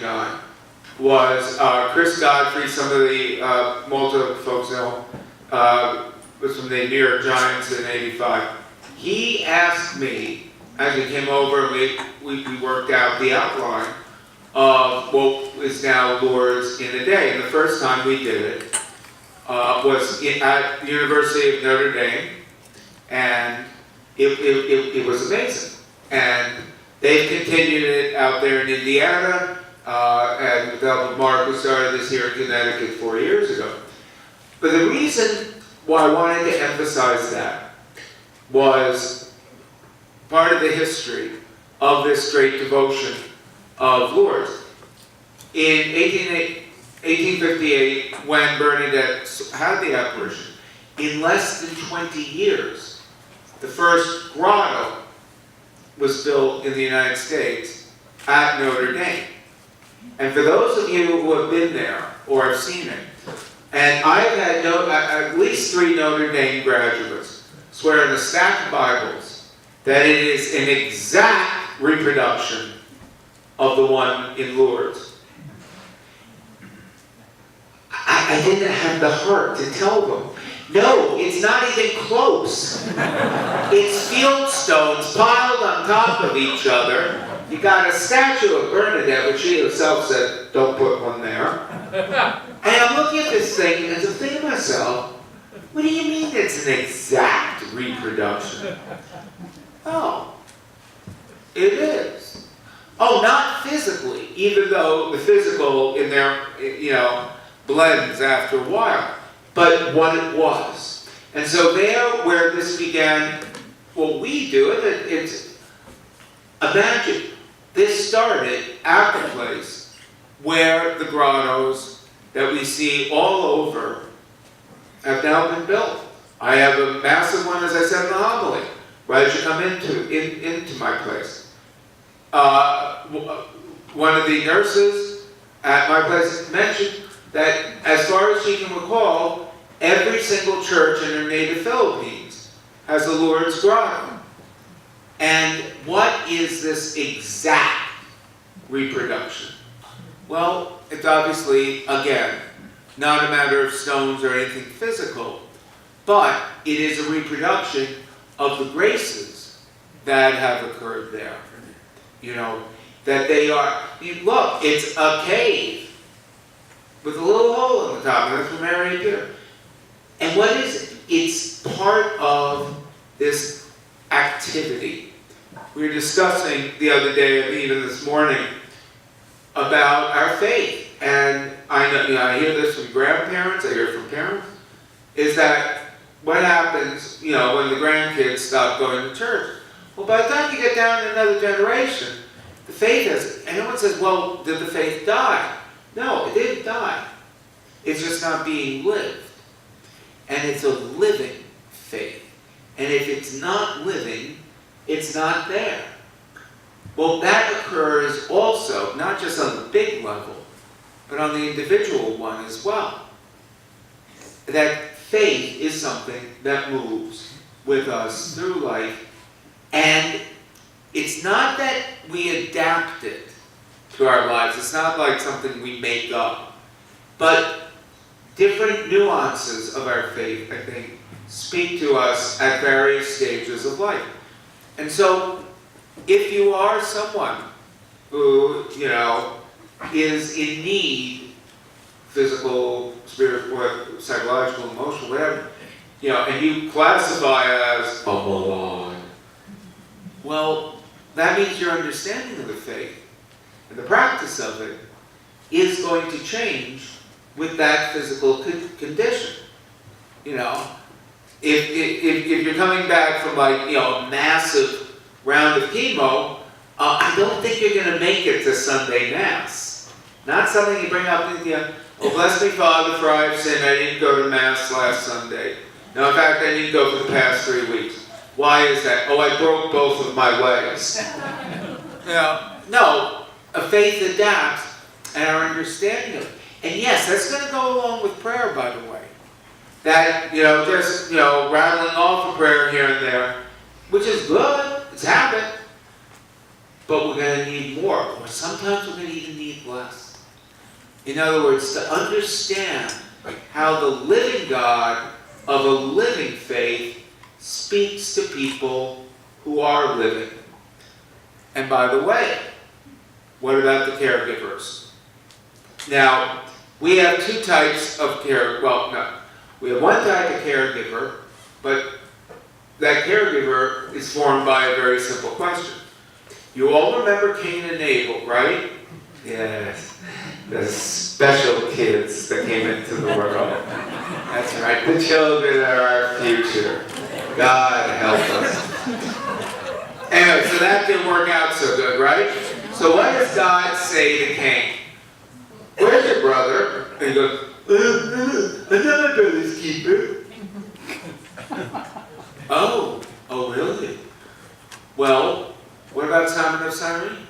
guy was Chris Godfrey. Some of the Malta folks know, was from the New York Giants in '85. He asked me, as he came over, we worked out the outline of what is now Lourdes in a day. And the first time we did it was at the University of Notre Dame, and it was amazing. And they've continued it out there in Indiana, and with the help of Mark, we started this here in Connecticut 4 years ago. But the reason why I wanted to emphasize that was part of the history of this great devotion of Lourdes. In 1858, when Bernadette had the apparition, in less than 20 years, the first grotto was built in the United States at Notre Dame. And for those of you who have been there or have seen it, and I've had at least 3 Notre Dame graduates swear in a stack of Bibles that it is an exact reproduction of the one in Lourdes. I didn't have the heart to tell them, no, it's not even close. It's field stones piled on top of each other. You got a statue of Bernadette, which she herself said, don't put one there. And I'm looking at this thing, and I'm thinking to myself, what do you mean it's an exact reproduction? Oh, it is. Oh, not physically, even though the physical in there, blends after a while, but what it was. And so there, where this began, what we do, it's imagine, this started at the place where the grottos that we see all over have now been built. I have a massive one, as I said in the homily, right as you come into my place. One of the nurses at my place mentioned that, as far as she can recall, every single church in her native Philippines has a Lourdes grotto. And what is this exact reproduction? Well, it's obviously, again, not a matter of stones or anything physical, but it is a reproduction of the graces that have occurred there. That they are, look, it's a cave with a little hole in the top, and that's what Mary did. And what is it? It's part of this activity. We were discussing the other day, and even this morning, about our faith. And I hear this from grandparents, I hear it from parents, is that what happens, when the grandkids stop going to church? Well, by the time you get down to another generation, the faith has, and everyone says, well, did the faith die? No, it didn't die. It's just not being lived. And it's a living faith. And if it's not living, it's not there. Well, that occurs also, not just on the big level, but on the individual one as well. That faith is something that moves with us through life. And it's not that we adapt it to our lives. It's not like something we make up. But different nuances of our faith, I think, speak to us at various stages of life. And so, if you are someone who, is in need, physical, spiritual, psychological, emotional, whatever, and you classify as a malign, well, that means your understanding of the faith and the practice of it is going to change with that physical condition. If you're coming back from a massive round of chemo, I don't think you're going to make it to Sunday Mass. Not something you bring up in oh, bless me, Father, for I have sinned. I didn't go to Mass last Sunday. No, in fact, I didn't go for the past 3 weeks. Why is that? Oh, I broke both of my legs. No, a faith adapts and our understanding of it. And yes, that's going to go along with prayer, by the way. That, just, rattling off a prayer here and there, which is good, it's habit, but we're going to need more. Or sometimes we're going to even need less. In other words, to understand how the living God of a living faith speaks to people who are living. And by the way, what about the caregivers? Now, we have two types of we have one type of caregiver, but that caregiver is formed by a very simple question. You all remember Cain and Abel, right? Yes. The special kids that came into the world. That's right. The children are our future. God help us. Anyway, so that didn't work out so good, right? So what does God say to Cain? Where's your brother? And he goes, another brother's keeper. Oh, really? Well, what about Simon of Cyrene?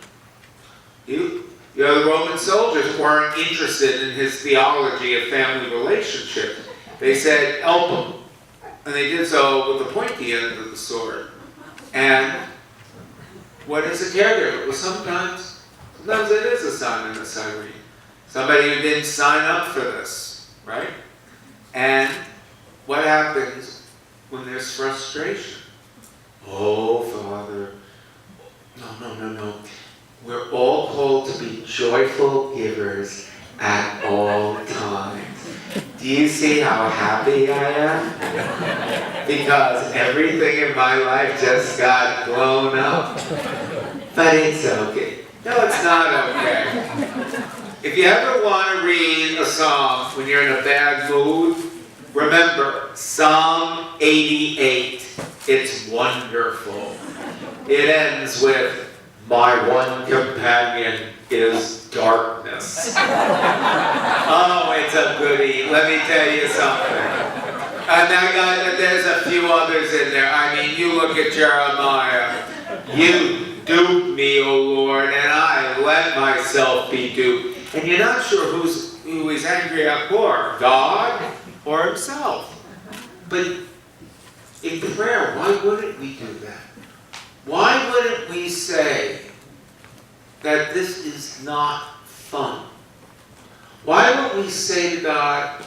The Roman soldiers weren't interested in his theology of family relationships. They said, help him. And they did so with the pointy end of the sword. And what is a caregiver? Well, sometimes it is a Simon of Cyrene. Somebody who didn't sign up for this, right? And what happens when there's frustration? Oh, Father, no. We're all called to be joyful givers at all times. Do you see how happy I am? Because everything in my life just got blown up. But it's okay. No, it's not okay. If you ever want to read a psalm when you're in a bad mood, remember Psalm 88. It's wonderful. It ends with, my one companion is darkness. Oh, it's a goodie. Let me tell you something. And there's a few others in there. I mean, you look at Jeremiah. You duped me, O Lord, and I let myself be duped. And you're not sure who he's angry at more, God or himself. But in prayer, why wouldn't we do that? Why wouldn't we say that this is not fun? Why wouldn't we say to God,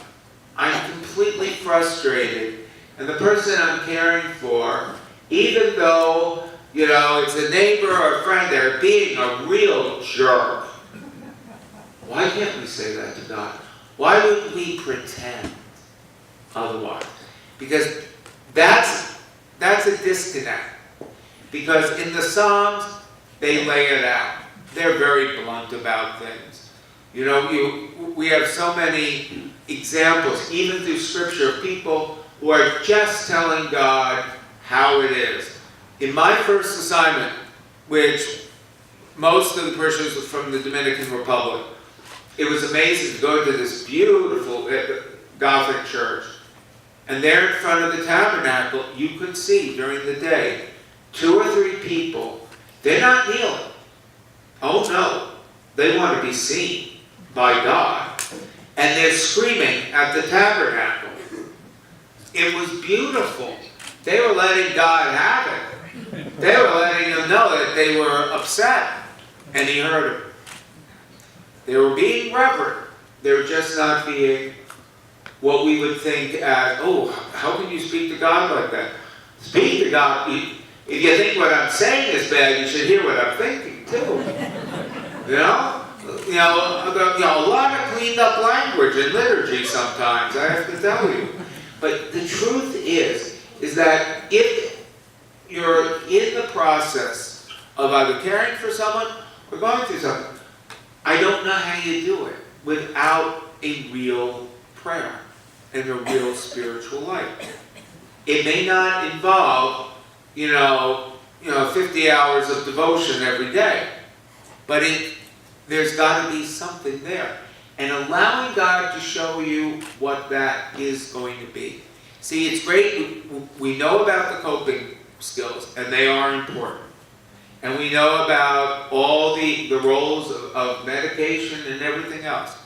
I'm completely frustrated, and the person I'm caring for, even though, it's a neighbor or a friend, they're being a real jerk. Why can't we say that to God? Why would we pretend otherwise? Because that's a disconnect. Because in the Psalms, they lay it out. They're very blunt about things. We have so many examples, even through Scripture, of people who are just telling God how it is. In my first assignment, which most of the parishioners were from the Dominican Republic, it was amazing to go to this beautiful Gothic church. And there in front of the tabernacle, you could see during the day 2 or 3 people. They're not kneeling. Oh no. They want to be seen by God. And they're screaming at the tabernacle. It was beautiful. They were letting God have it. They were letting him know that they were upset. And he heard them. They were being reverent. They were just not being what we would think as, how can you speak to God like that? Speak to God. If you think what I'm saying is bad, you should hear what I'm thinking too. A lot of cleaned up language in liturgy sometimes, I have to tell you. But the truth is that if you're in the process of either caring for someone or going through something, I don't know how you do it without a real prayer and a real spiritual life. It may not involve, 50 hours of devotion every day, but there's got to be something there. And allowing God to show you what that is going to be. See, it's great. We know about the coping skills, and they are important. And we know about all the roles of medication and everything else.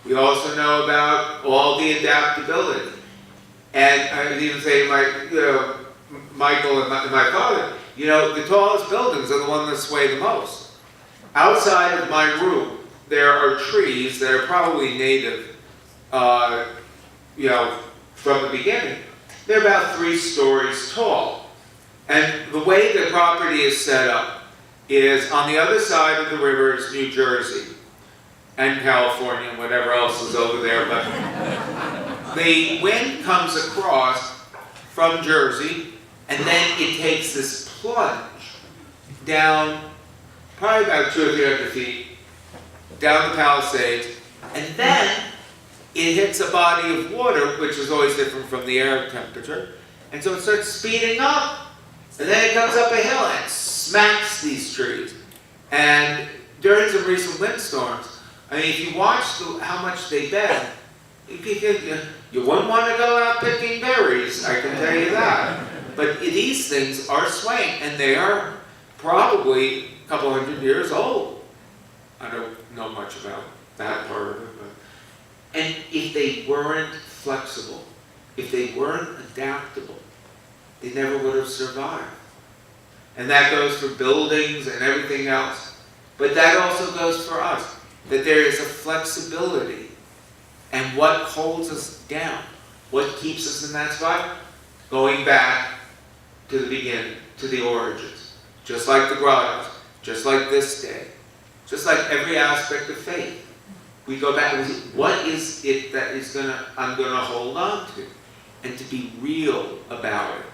We also know about all the adaptability. And I would even say, Michael and my father, the tallest buildings are the ones that sway the most. Outside of my room, there are trees that are probably native, from the beginning. They're about 3 stories tall. And the way the property is set up is on the other side of the river is New Jersey and California and whatever else is over there. But the wind comes across from Jersey, and then it takes this plunge down probably about 200 or 300 feet down the Palisades, and then it hits a body of water, which is always different from the air temperature, and so it starts speeding up, and then it comes up a hill and smacks these trees. And during some recent windstorms, I mean, if you watch how much they bend, you wouldn't want to go out picking berries, I can tell you that. But these things are swaying, and they are probably a couple hundred years old. I don't know much about that part of it, but. And if they weren't flexible, if they weren't adaptable, they never would have survived. And that goes for buildings and everything else. But that also goes for us, that there is a flexibility. And what holds us down, what keeps us in that spot? Going back to the beginning, to the origins. Just like the grottos, just like this day, just like every aspect of faith. We go back and see, what is it that I'm gonna hold on to? And to be real about it.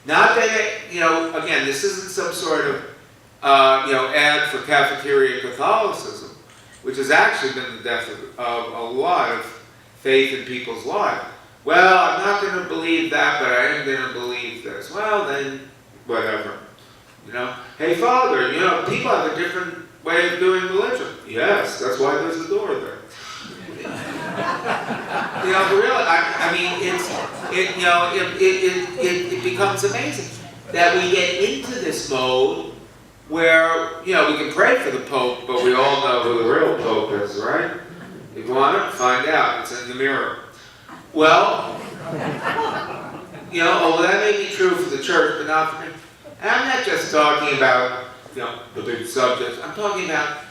Not that, again, this isn't some sort of, ad for cafeteria Catholicism, which has actually been the death of a lot of faith in people's lives. Well, I'm not going to believe that, but I am going to believe this. Well, then, whatever. Hey, Father, people have a different way of doing religion. Yes, that's why there's a door there. Really, it becomes amazing that we get into this mode where, we can pray for the Pope, but we all know who the real Pope is, right? If you want to find out, it's in the mirror. Well, that may be true for the church, but not for me. And I'm not just talking about, the big subjects. I'm talking about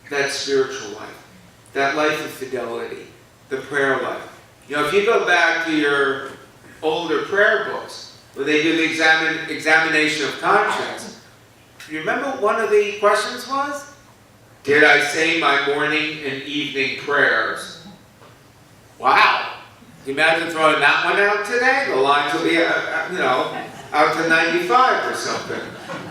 that spiritual life, that life of fidelity, the prayer life. If you go back to your older prayer books, where they do the examination of conscience, you remember what one of the questions was? Did I say my morning and evening prayers? Wow. Can you imagine throwing that one out today? The lines will be, out to 95 or something.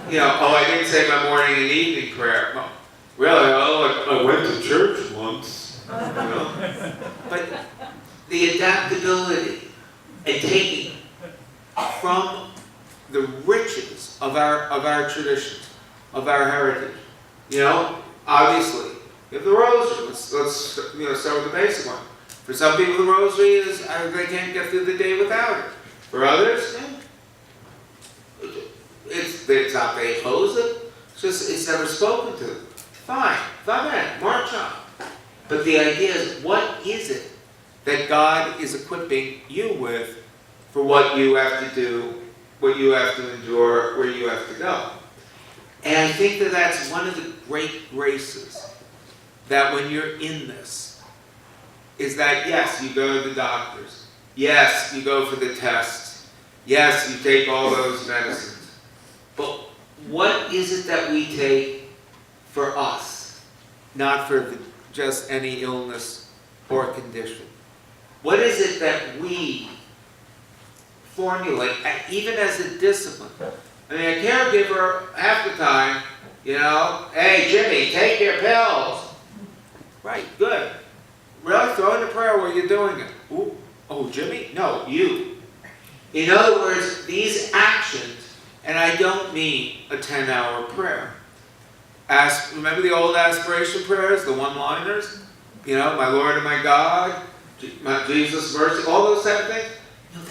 I didn't say my morning and evening prayer. Well, really, I went to church once. But the adaptability and taking from the riches of our traditions, of our heritage. Obviously, you have the rosary. Let's start with the basic one. For some people, the rosary is they can't get through the day without it. For others, it's not they oppose it. It's never spoken to. Fine, march on. But the idea is, what is it that God is equipping you with for what you have to do, what you have to endure, where you have to go? And I think that that's one of the great graces, that when you're in this, is that yes, you go to the doctors. Yes, you go for the tests. Yes, you take all those medicines. But what is it that we take for us, not for just any illness or condition? What is it that we formulate, even as a discipline? I mean, a caregiver, half the time, hey, Jimmy, take your pills. Right, good. Really? Throw in a prayer while you're doing it. Ooh. Oh, Jimmy? No, you. In other words, these actions, and I don't mean a 10-hour prayer. Remember the old aspiration prayers, the one-liners? My Lord and my God, my Jesus, mercy, all those type of things?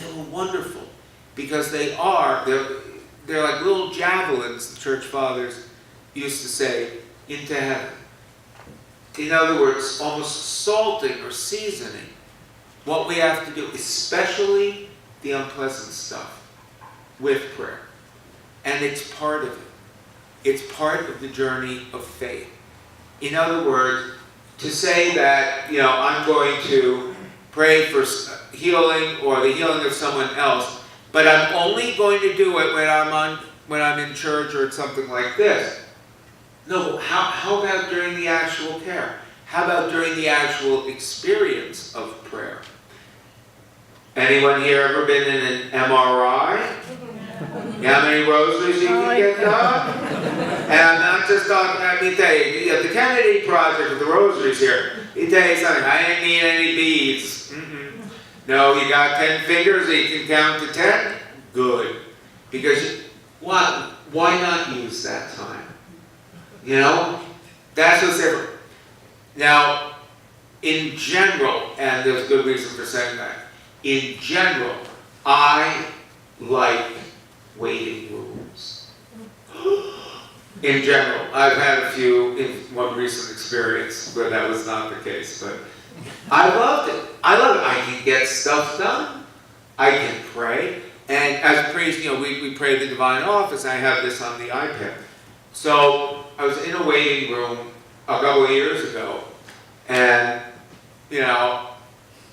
They were wonderful because they're like little javelins, the church fathers used to say, into heaven. In other words, almost salting or seasoning what we have to do, especially the unpleasant stuff, with prayer. And it's part of it. It's part of the journey of faith. In other words, to say that, I'm going to pray for healing or the healing of someone else, but I'm only going to do it when I'm in church or something like this. No, how about during the actual care? How about during the actual experience of prayer? Anyone here ever been in an MRI? How many rosaries you can get done? And I'm not just talking, let me tell you, at the Kennedy Project with the rosaries here, let me tell you something, I didn't need any beads. No, you got 10 fingers, you can count to 10? Good. Because, why not use that time? That's what's different. Now, in general, and there's good reason for saying that, in general, I like waiting rooms. In general, I've had a few in one recent experience where that was not the case, but I loved it. I can get stuff done. I can pray. And as a priest, we pray the Divine Office. I have this on the iPad. So I was in a waiting room a couple of years ago, and,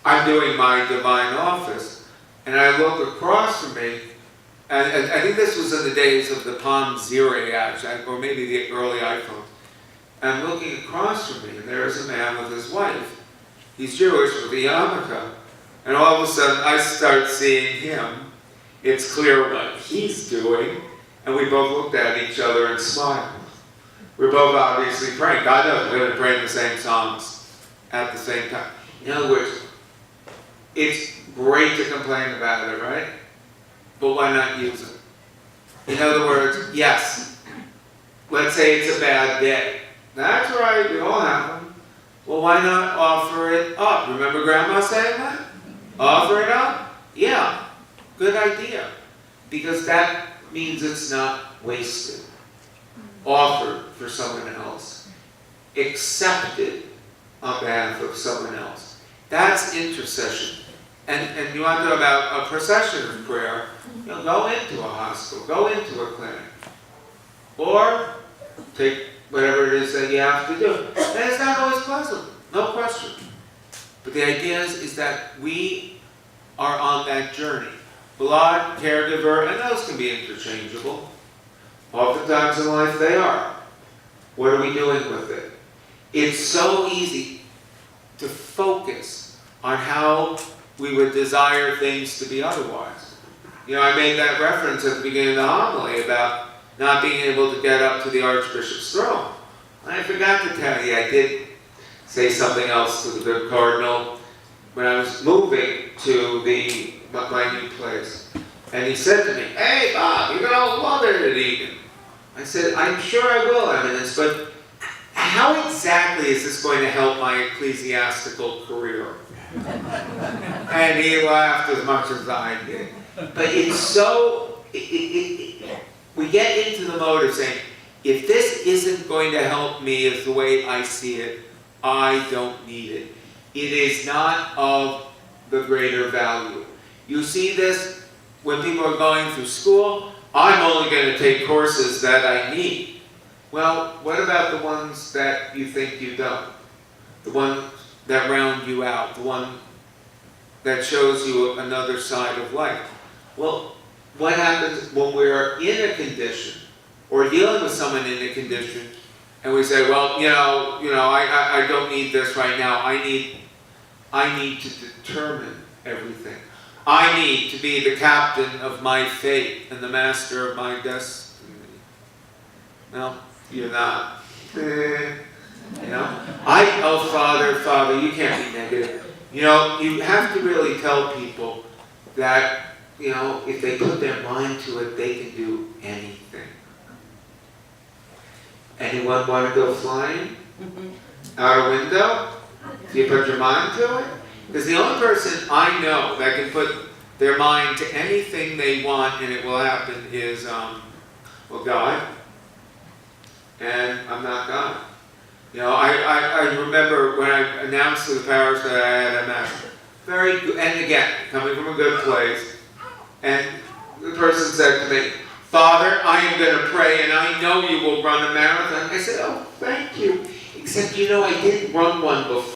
I'm doing my Divine Office, and I look across from me, and I think this was in the days of the Palm Zero, actually, or maybe the early iPhones. And I'm looking across from me, and there's a man with his wife. He's Jewish with a yarmulke. And all of a sudden, I start seeing him. It's clear what he's doing, and we both looked at each other and smiled. We're both obviously praying. God knows we're going to pray the same songs at the same time. In other words, it's great to complain about it, right? But why not use it? In other words, yes, let's say it's a bad day. That's right, we all have them. Well, why not offer it up? Remember Grandma saying that? Offer it up? Yeah, good idea. Because that means it's not wasted. Offered for someone else. Accepted on behalf of someone else. That's intercession. And you want to know about a procession of prayer, go into a hospital, go into a clinic. Or take whatever it is that you have to do. And it's not always pleasant, no question. But the idea is that we are on that journey. Blood, caregiver, and those can be interchangeable. Oftentimes in life they are. What are we doing with it? It's so easy to focus on how we would desire things to be otherwise. I made that reference at the beginning of the homily about not being able to get up to the Archbishop's throne. I forgot to tell you, I did say something else to the good Cardinal when I was moving to my new place. And he said to me, "Hey, Bob, you're going to love it at Eton." I said, "I'm sure I will, Eminence, but how exactly is this going to help my ecclesiastical career?" And he laughed as much as I did. But it's so, we get into the mode of saying, if this isn't going to help me as the way I see it, I don't need it. It is not of the greater value. You see this when people are going through school. I'm only going to take courses that I need. Well, what about the ones that you think you don't? The ones that round you out, the one that shows you another side of life. Well, what happens when we're in a condition or dealing with someone in a condition and we say, well, I don't need this right now. I need to determine everything. I need to be the captain of my fate and the master of my destiny. No, you're not. Father, you can't be negative. You have to really tell people that, if they put their mind to it, they can do anything. Anyone want to go flying? Out a window? Do you put your mind to it? Because the only person I know that can put their mind to anything they want and it will happen is, God. And I'm not God. I remember when I announced to the parish that I had MS. Very good, and again, coming from a good place, and the person said to me, "Father, I am going to pray, and I know you will run a marathon." I said, "Oh, thank you." Except, you know, I did run one before.